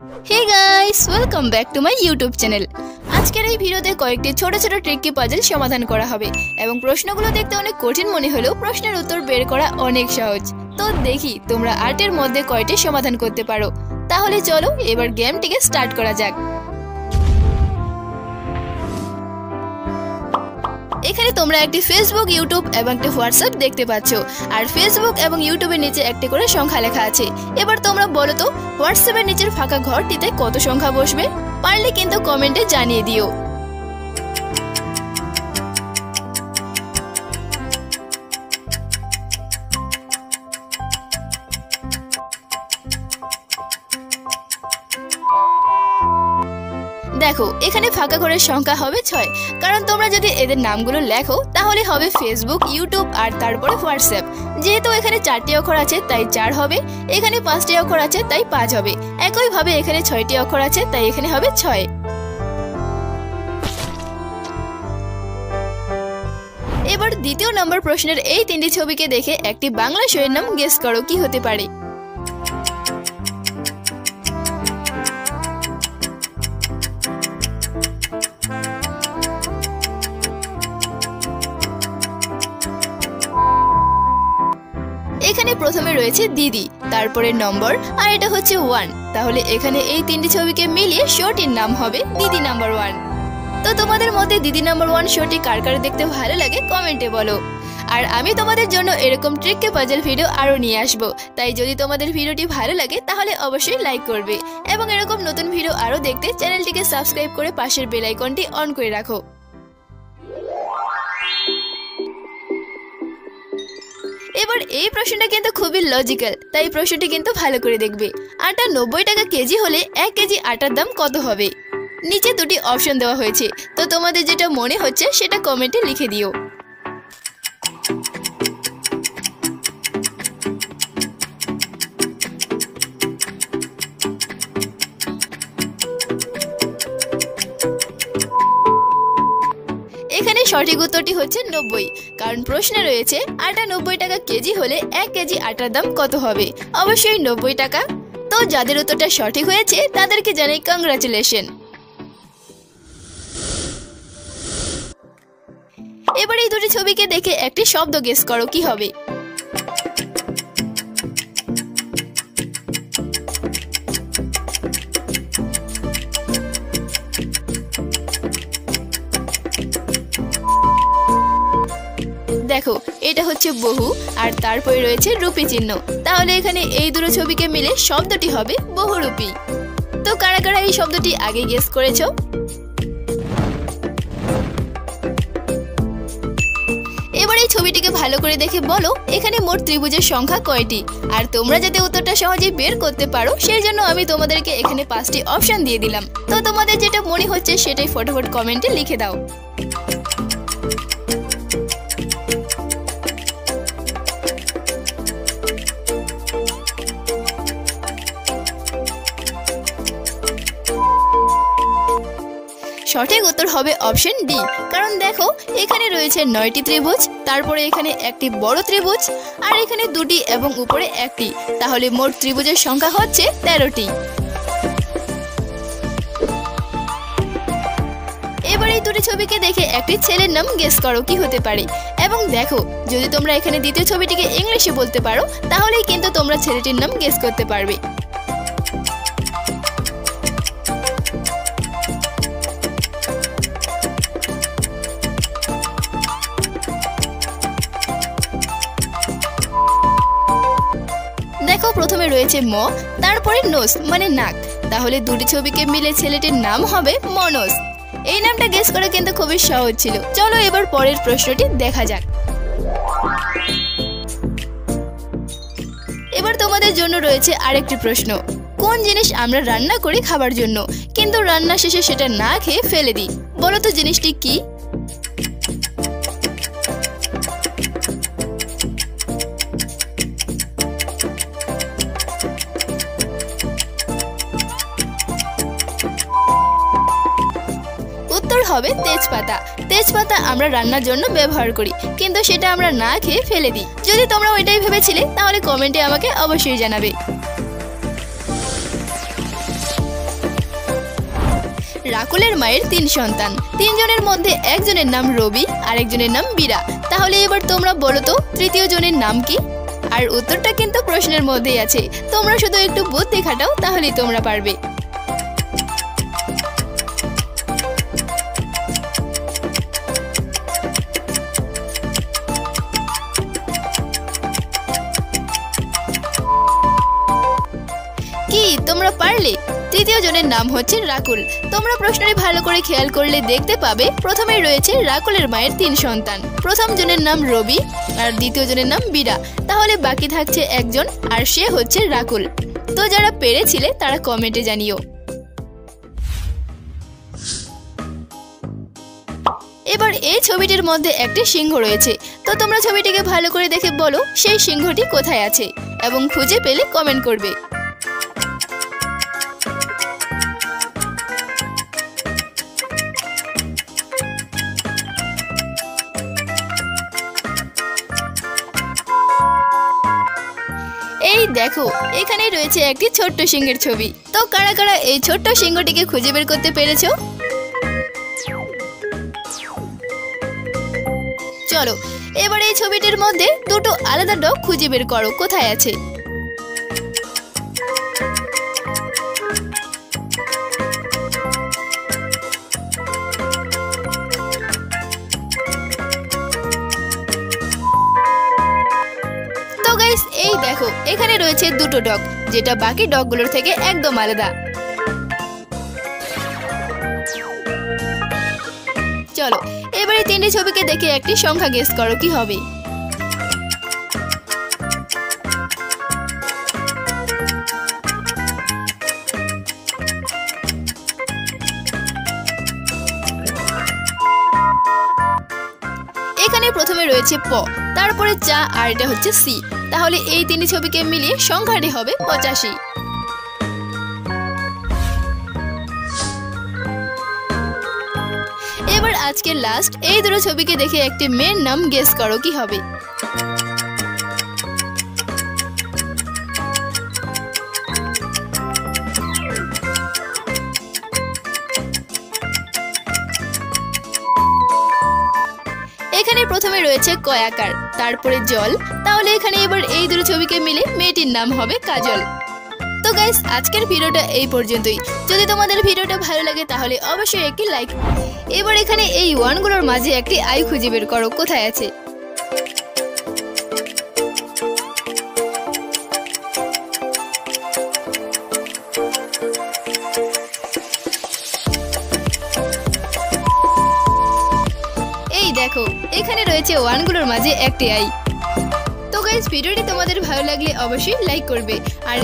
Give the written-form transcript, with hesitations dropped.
Hey guys, welcome back to my YouTube channel. আজকের এই ভিডিওতে কয়েকটি ছোট ছোট ট্রিকি পাজল সমাধান করা হবে এবং প্রশ্নগুলো দেখতে অনেক কঠিন মনে হলেও প্রশ্নের উত্তর বের করা অনেক সহজ। তো দেখি তোমরা 8 এর মধ্যে কয়টি সমাধান করতে পারো। তাহলে চলো এবার গেমটিকে স্টার্ট করা যাক। এখানে তোমরা একটি ফেসবুক, ইউটিউব এবং একটি হোয়াটসঅ্যাপ দেখতে পাচ্ছ, আর ফেসবুক এবং ইউটিউবের নিচে একটি করে সংখ্যা লেখা আছে। এবার তোমরা বলো তো হোয়াটসঅ্যাপের নিচের ফাঁকা ঘরটিতে কত সংখ্যা বসবে? পারলে কিন্তু কমেন্টে জানিয়ে দিও। দেখো এখানে ফাঁকা ঘরের সংখ্যা হবে 6, কারণ তোমরা যদি এদের নামগুলো লেখো তাহলে হবে ফেসবুক, ইউটিউব আর তারপরে হোয়াটসঅ্যাপ। যেহেতু এখানে 4টি অক্ষর আছে তাই 4 হবে, এখানে 5টি অক্ষর আছে তাই 5 হবে, একইভাবে এখানে 6টি অক্ষর আছে তাই এখানে হবে 6। এবার দ্বিতীয় নম্বর প্রশ্নের এই 3টি ছবিকে দেখে একটি বাংলা শোয়ের নাম গেস করো, কি হতে পারে? এখানে প্রথমে রয়েছে দিদি, তারপরে নম্বর, আর এটা হচ্ছে 1। তাহলে এখানে এই 3টি ছবিকে মিলিয়ে শোটির নাম হবে দিদি নাম্বার 1। তো তোমাদের মধ্যে দিদি নাম্বার 1 শোটি কার কার দেখতে ভালো লাগে কমেন্টে বলো। আর আমি তোমাদের জন্য এরকম ট্রিকে পাজল ভিডিও আরো নিয়ে আসব, তাই যদি তোমাদের ভিডিওটি ভালো লাগে তাহলে অবশ্যই লাইক করবে এবং এরকম নতুন ভিডিও আরো দেখতে চ্যানেলটিকে সাবস্ক্রাইব করে পাশের বেল আইকনটি অন করে রাখো। এবার এই প্রশ্নটা কিন্তু খুবই লজিক্যাল, তাই প্রশ্নটি কিন্তু ভালো করে দেখবে। আটা 90 টাকা কেজি হলে 1 কেজি আটার দাম কত হবে? নিচে 2টি অপশন দেওয়া হয়েছে, তো তোমাদের যেটা মনে হচ্ছে সেটা কমেন্টে লিখে দিও। এখানে সঠিক উত্তরটি হচ্ছে 90, কারণ প্রশ্নে রয়েছে আটা 90 টাকা কেজি হলে 1 কেজি আটার দাম কত হবে? অবশ্যই 90 টাকা। তো যাদের উত্তরটা সঠিক হয়েছে তাদেরকে জানাই কংগ্রাচুলেশন। এবার এই 2টি ছবিকে দেখে একটি শব্দ গেস করো, কি হবে? দেখো এটা হচ্ছে বহু, আর তারপরে রয়েছে রূপী চিহ্ন। তাহলে এখানে এই 2 ছবিকে মিলে শব্দটি হবে বহুরূপী। তো কারা কারা এই শব্দটি আগে গেস করেছো? এবার এই ছবিটিকে ভালো করে দেখে বলো এখানে মোট ত্রিভুজের সংখ্যা কয়টি? আর তোমরা যাতে উত্তরটা সহজেই বের করতে পারো সেই জন্য আমি তোমাদেরকে এখানে 5টি অপশন দিয়ে দিলাম। তো তোমাদের যেটা মনে হচ্ছে সেটাই ফটাফট কমেন্টে লিখে দাও। সঠিক উত্তর হবে অপশন ডি, কারণ দেখো এখানে রয়েছে 9টি ত্রিভুজ, তারপরে এখানে একটি বড় ত্রিভুজ, আর এখানে 2টি এবং উপরে 1টি। তাহলে মোট ত্রিভুজের সংখ্যা হচ্ছে 13টি। এবার এই 2টি ছবিকে দেখে একটি ছেলের নাম গেস করো, কি হতে পারে? এবং দেখো যদি তোমরা এখানে দ্বিতীয় ছবিটিকে ইংলিশে বলতে পারো তাহলেই কিন্তু তোমরা ছেলেটির নাম গেস করতে পারবে। দেখো প্রথমে রয়েছে ম, তারপরে নোস মানে নাক। তাহলে 2টি ছবিকে মিলে ছেলেটির নাম হবে মনোজ। এই নামটা গেস করা কিন্তু খুবই সহজ ছিল। চলো এবার পরের প্রশ্নটি দেখা যাক। এবার তোমাদের জন্য রয়েছে আরেকটি প্রশ্ন। কোন জিনিস আমরা রান্না করি খাবার জন্য, কিন্তু রান্না শেষে সেটা না খেয়ে ফেলে দিই? বলো তো জিনিসটি কি? উত্তর হবে তেজপাতা। তেজপাতা আমরা রান্নার জন্য ব্যবহার করি, কিন্তু সেটা আমরা না খেয়ে ফেলে দিই। যদি তোমরা ওইটাই ভেবেছিলে তাহলে কমেন্টে আমাকে অবশ্যই জানাবে। রাকুলের মায়ের 3 সন্তান। 3 জনের মধ্যে একজনের নাম রবি, আরেকজনের নাম বীরা। তাহলে এবার তোমরা বলো তো তৃতীয় জনের নাম কি? আর উত্তরটা কিন্তু প্রশ্নের মধ্যেই আছে, তোমরা শুধু একটু বুদ্ধি খাটাও তাহলেই তোমরা পারবে। কি তোমরা পারলে? তৃতীয় জনের নাম হচ্ছে রাকুল। তোমরা প্রশ্নটি ভালো করে খেয়াল করলে দেখতে পাবে প্রথমে রয়েছে রাকুলের মায়ের 3 সন্তান। প্রথম জনের নাম রবি আর দ্বিতীয় জনের নাম বীরা। তাহলে বাকি থাকছে একজন, আর সে হচ্ছে রাকুল। তো যারা পেরেছিলে তারা কমেন্টে জানিও। এবার এই ছবিটির মধ্যে একটি সিংহ রয়েছে। তো তোমরা ছবিটিকে ভালো করে দেখে বলো সেই সিংহটি কোথায় আছে, এবং খুঁজে পেলে কমেন্ট করবে। এই দেখো, এখানে রয়েছে একটি ছোট্ট সিংহের ছবি। তো কারা কারা এই ছোট্ট সিংহটিকে খুঁজে বের করতে পেরেছো? চলো এবার এই ছবিটির মধ্যে দুটো আলাদা ডগ খুঁজে বের করো কোথায় আছে। তো গাইস এই দেখো, এখানে রয়েছে দুটো ডগ, যেটা বাকি ডগগুলোর থেকে একদম আলাদা। চলো এবারে 3টি ছবিকে দেখে একটি সংখ্যা গেস করো কি হবে। এখানে প্রথমে রয়েছে প, তারপরে চা, আর এটা হচ্ছে সি। তাহলে এই 3টি ছবিকে মিলিয়ে সংখ্যাটি হবে 85। এবার আজকের লাস্ট এই দুটো ছবিকে দেখে একটি মেয়ের নাম গেস করো কি হবে। এখানে প্রথমে রয়েছে কয়াকার, তারপরে জল। তাহলে এখানে এবার এই দুটো ছবিকে মিলে মেয়েটির নাম হবে কাজল। তো গাইস আজকের ভিডিওটা এই পর্যন্তই। যদি তোমাদের ভিডিওটা ভালো লাগে তাহলে অবশ্যই একটি লাইক। এবার এখানে এই ওয়ানগুলোর মাঝে একটি আই খুঁজে বের করো কোথায় আছে। এই দেখো, এখানে রয়েছে ওয়ানগুলোর মাঝে একটি আই। তো গাইস ভিডিওটি তোমাদের ভালো লাগলে অবশ্যই লাইক করবে, আর